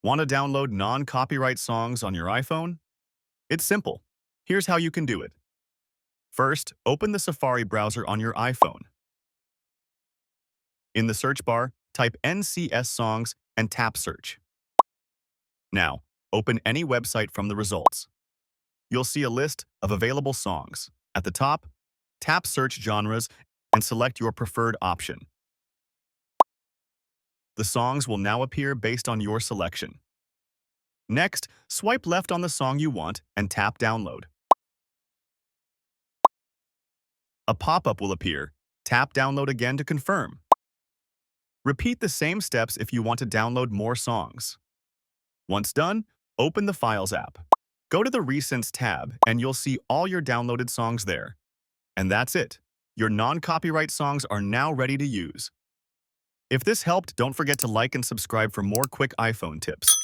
Want to download non-copyright songs on your iPhone? It's simple. Here's how you can do it. First, open the Safari browser on your iPhone. In the search bar, type NCS Songs and tap Search. Now, open any website from the results. You'll see a list of available songs. At the top, tap Search Genres and select your preferred option. The songs will now appear based on your selection. Next, swipe left on the song you want and tap Download. A pop-up will appear. Tap Download again to confirm. Repeat the same steps if you want to download more songs. Once done, open the Files app. Go to the Recents tab and you'll see all your downloaded songs there. And that's it. Your non-copyright songs are now ready to use. If this helped, don't forget to like and subscribe for more quick iPhone tips.